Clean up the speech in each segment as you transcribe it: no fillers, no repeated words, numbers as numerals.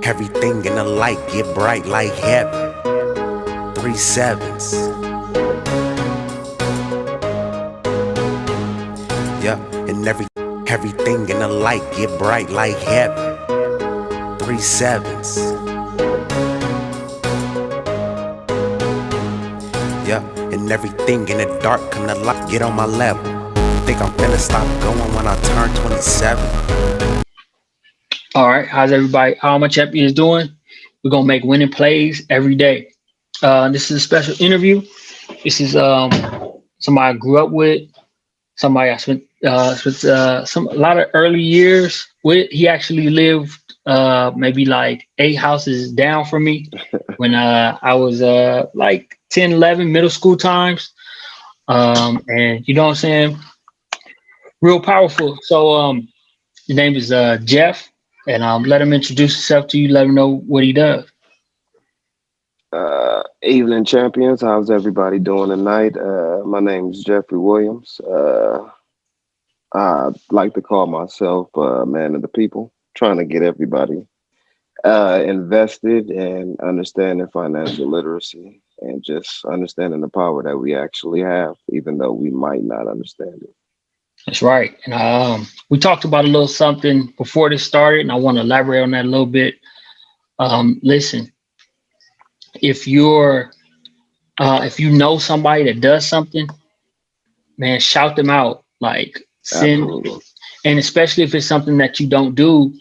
Everything in the light get bright like heaven. 3 sevens. Yeah, and everything in the light get bright like heaven. 3 sevens. Yeah, and everything in the dark come to light. Get on my level. Think I'm finna stop going when I turn 27. All right, how's everybody? How my champion is doing? We're gonna make winning plays every day. This is a special interview. This is somebody I grew up with, somebody I spent a lot of early years with. He actually lived maybe like 8 houses down from me when I was like 10, 11, middle school times. And you know what I'm saying? Real powerful. So his name is Jeff, and let him introduce himself to you. Let him know what he does. Evening champions, how's everybody doing tonight? My name is Jeffrey Williams. I like to call myself a man of the people, trying to get everybody invested and understanding financial literacy and just understanding the power that we actually have, even though we might not understand it. That's right. And we talked about a little something before this started, and I want to elaborate on that a little bit. Listen, if you know somebody that does something, man, shout them out. Like send, Absolutely. and especially if it's something that you don't do,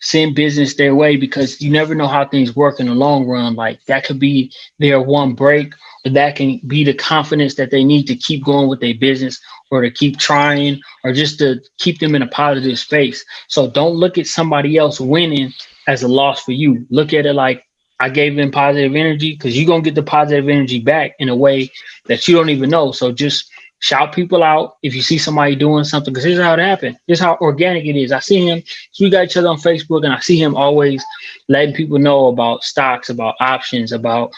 send business their way, because you never know how things work in the long run. Like that could be their one break, or that can be the confidence that they need to keep going with their business, or to keep trying, or just to keep them in a positive space. So don't look at somebody else winning as a loss for you. Look at it like, I gave them positive energy, because you're going to get the positive energy back in a way that you don't even know. So just shout people out if you see somebody doing something, because here's how it happened. Here's how organic it is. I see him. So we got each other on Facebook, and I see him always letting people know about stocks, about options, about,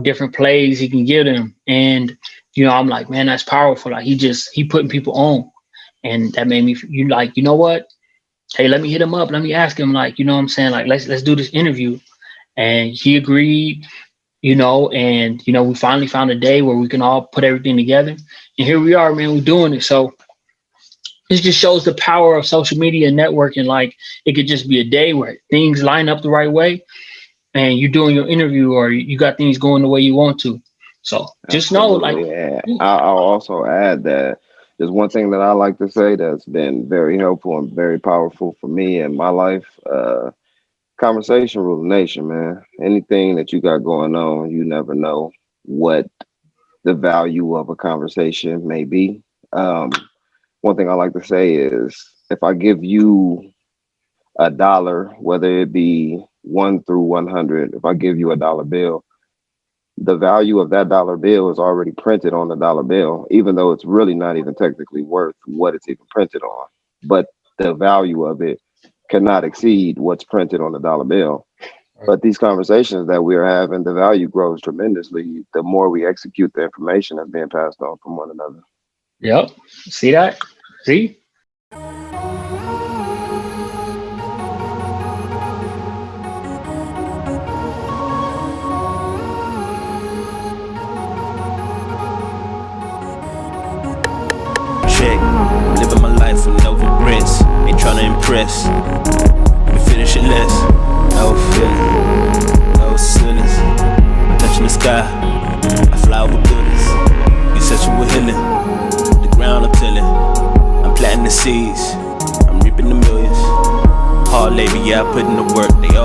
different plays he can give them. And, I'm like, man, that's powerful. Like he putting people on. And that made me, you know what? Hey, let me hit him up. Let me ask him, like, you know what I'm saying? Like, let's do this interview. And he agreed, and we finally found a day where we can all put everything together. And here we are, man, we're doing it. So this just shows the power of social media and networking. Like it could just be a day where things line up the right way and you're doing your interview, or you got things going the way you want to. So just know, like, Absolutely. And I'll also add that there's one thing that I like to say that's been very helpful and very powerful for me in my life. Conversation rule the nation, man. Anything that you got going on, you never know what the value of a conversation may be. One thing I like to say is if I give you $1, whether it be 1 through 100, if I give you $1 bill, the value of that dollar bill is already printed on the dollar bill, even though it's really not even technically worth what it's even printed on. But the value of it cannot exceed what's printed on the dollar bill. But these conversations that we're having, the value grows tremendously the more we execute the information that's being passed on from one another. yep. See that? See? Check, living my life with no regrets. Ain't tryna impress. We finish it less. No feeling, no ceilings. Touching the sky, I fly over buildings. You searching with healing. The ground I'm tilling. I'm planting the seeds. I'm reaping the millions. Hard labor, yeah, I put in the work. They all